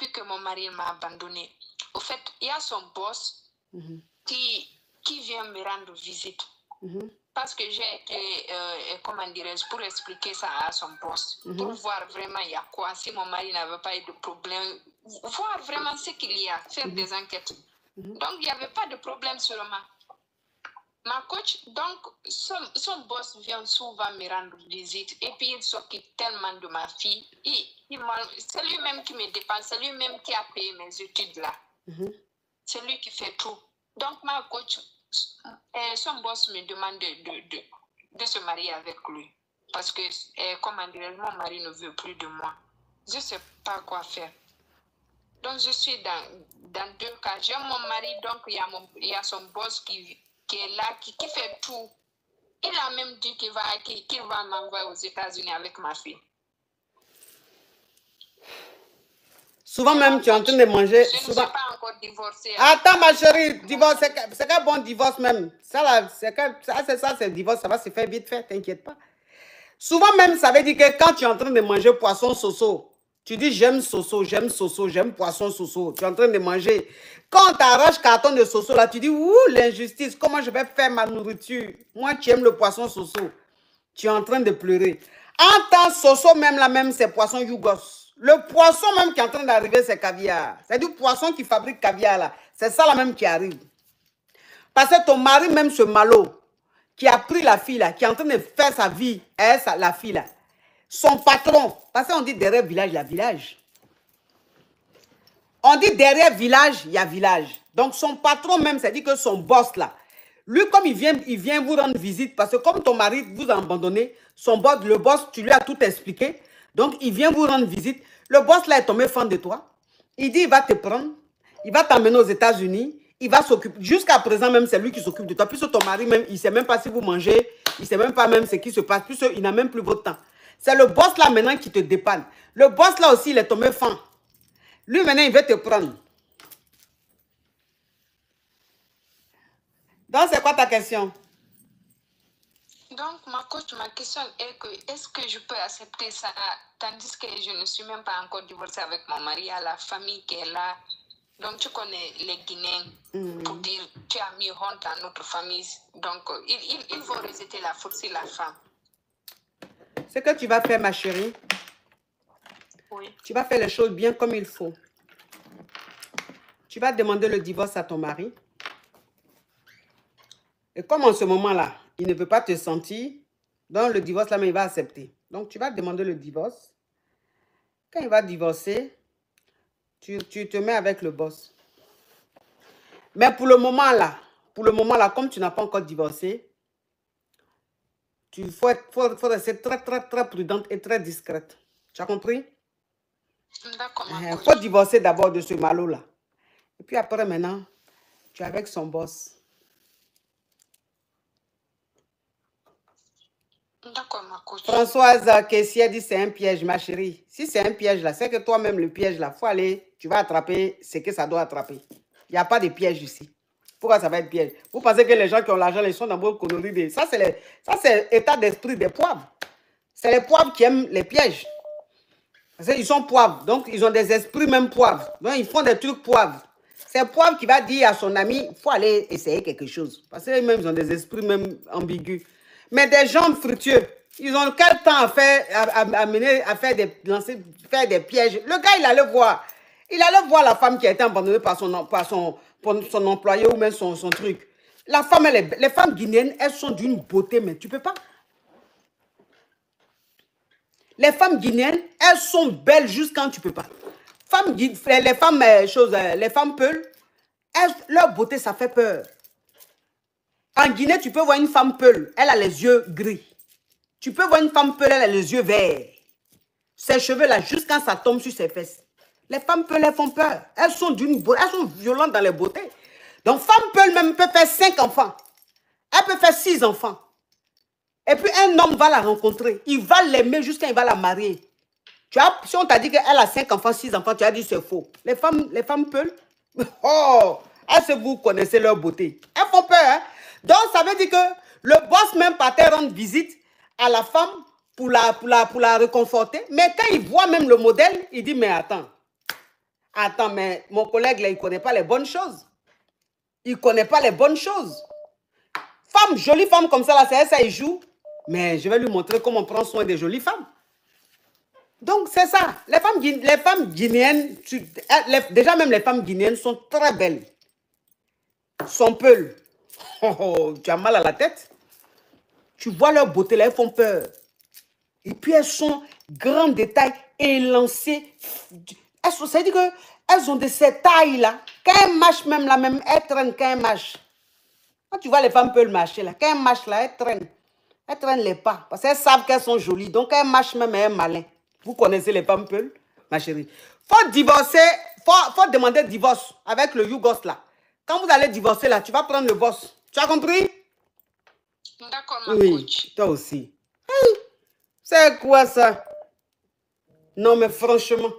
depuis que mon mari m'a abandonnée. Au fait, il y a son boss qui vient me rendre visite. Parce que j'ai été, comment dirais-je, pour expliquer ça à son boss, pour voir vraiment il y a quoi, si mon mari n'avait pas eu de problème, voir vraiment ce qu'il y a, faire des enquêtes. Donc, il n'y avait pas de problème seulement. Ma coach, donc, son boss vient souvent me rendre visite et puis il s'occupe tellement de ma fille. C'est lui-même qui me dépense, c'est lui-même qui a payé mes études là. C'est lui qui fait tout. Donc, ma coach, son boss me demande de se marier avec lui. Parce que, comment dire, mon mari ne veut plus de moi. Je ne sais pas quoi faire. Donc, je suis dans deux cas. J'ai mon mari, donc il y a son boss qui est là, qui fait tout. Il a même dit qu'il va m'envoyer aux États-Unis avec ma fille. Souvent même, tu es en train de manger. Je ne suis pas encore divorcée. Attends, ma chérie, divorce, c'est qu'un bon divorce même. Ça, c'est divorce, ça va se faire vite fait, t'inquiète pas. Souvent même, ça veut dire que quand tu es en train de manger poisson soso, tu dis j'aime soso, j'aime poisson soso. Tu es en train de manger. Quand tu arraches carton de soso, là, tu dis ouh, l'injustice, comment je vais faire ma nourriture? Moi, tu aimes le poisson soso. Tu es en train de pleurer. En tant soso, même là, même, c'est poisson yougos. Le poisson même qui est en train d'arriver, c'est caviar. C'est du poisson qui fabrique caviar là. C'est ça là même qui arrive. Parce que ton mari, même ce malo, qui a pris la fille là, qui est en train de faire sa vie, la fille là, son patron, parce qu'on dit derrière village, il y a village. On dit derrière village, il y a village. Donc son patron même, c'est-à-dire que son boss là, lui comme il vient vous rendre visite, parce que comme ton mari vous a abandonné, son boss, le boss, tu lui as tout expliqué. Donc il vient vous rendre visite. Le boss là est tombé fan de toi. Il dit il va te prendre, il va t'emmener aux États-Unis, il va s'occuper. Jusqu'à présent même, c'est lui qui s'occupe de toi. Puisque ton mari même, il ne sait même pas si vous mangez, il ne sait même pas même ce qui se passe, puisqu'il n'a même plus votre temps. C'est le boss là maintenant qui te dépanne. Le boss là aussi, il est tombé fan. Lui maintenant, il veut te prendre. Donc, c'est quoi ta question? Donc, ma question est que est-ce que je peux accepter ça tandis que je ne suis même pas encore divorcée avec mon mari, à la famille qui est là. Donc, tu connais les Guinéens pour dire tu as mis honte à notre famille. Donc, ils vont rejeter la faute sur la femme. Ce que tu vas faire, ma chérie, oui. Tu vas faire les choses bien comme il faut. Tu vas demander le divorce à ton mari. Et comme en ce moment-là, il ne peut pas te sentir, donc le divorce là, mais il va accepter. Donc, tu vas demander le divorce. Quand il va divorcer, tu te mets avec le boss. Mais pour le moment là, comme tu n'as pas encore divorcé, il faut rester très, très, très prudente et très discrète. Tu as compris? D'accord. Il faut divorcer d'abord de ce malo-là. Et puis après, maintenant, tu es avec son boss. D'accord, ma coach. Françoise Kessier dit c'est un piège, ma chérie. Si c'est un piège là, c'est que toi-même le piège là, il faut aller, tu vas attraper ce que ça doit attraper. Il n'y a pas de piège ici. Pourquoi ça va être piège? Vous pensez que les gens qui ont l'argent, ils sont dans vos conneries. Ça, c'est l'état d'esprit des poivres. C'est les poivres qui aiment les pièges. Parce qu'ils sont poivres, donc ils ont des esprits même poivres. Donc ils font des trucs poivres. C'est poivre qui va dire à son ami, il faut aller essayer quelque chose. Parce qu'ils ont des esprits même ambigus. Mais des gens fructueux, ils ont quel temps à faire, à faire des pièges. Le gars, il allait voir. Il allait voir la femme qui a été abandonnée par son employé ou même son truc. La femme, les femmes guinéennes, elles sont d'une beauté, mais tu peux pas. Les femmes guinéennes, elles sont belles juste quand tu peux pas. Les femmes peules, leur beauté, ça fait peur. En Guinée, tu peux voir une femme peule, elle a les yeux gris. Tu peux voir une femme peule, elle a les yeux verts. Ses cheveux là, juste quand ça tombe sur ses fesses. Les femmes peules, elles font peur. Elles sont violentes dans les beautés. Donc, femme peule même peut faire 5 enfants. Elle peut faire 6 enfants. Et puis, un homme va la rencontrer. Il va l'aimer jusqu'à il va la marier. Si on t'a dit qu'elle a 5 enfants, 6 enfants, tu as dit c'est faux. Les femmes peules, oh, est-ce que vous connaissez leur beauté? Elles font peur, hein? Donc, ça veut dire que le boss même partait rendre visite à la femme pour la réconforter. Mais quand il voit même le modèle, il dit, mais attends, Attends, mais mon collègue, là, il ne connaît pas les bonnes choses. Il ne connaît pas les bonnes choses. Femme, jolie femme comme ça, là, c'est ça, il joue. Mais je vais lui montrer comment on prend soin des jolies femmes. Donc, c'est ça. Les femmes guinéennes, déjà même les femmes guinéennes sont très belles. Sont peules. Oh, tu as mal à la tête. Tu vois leur beauté, là, elles font peur. Et puis, elles sont grands détails, élancées. Ça veut dire qu'elles ont de ces tailles-là. Quand elles marchent même là, même, elles traînent quand elles marchent. Quand tu vois les femmes peuvent marcher là, quand elles marchent là, elles traînent. Elles traînent les pas. Parce qu'elles savent qu'elles sont jolies. Donc, elles marchent même, elles sont malines. Vous connaissez les femmes peules, ma chérie. Faut divorcer, faut demander divorce avec le Yougos là. Quand vous allez divorcer là, tu vas prendre le boss. Tu as compris? D'accord, ma oui, coach. Toi aussi. C'est quoi ça? Non, mais franchement.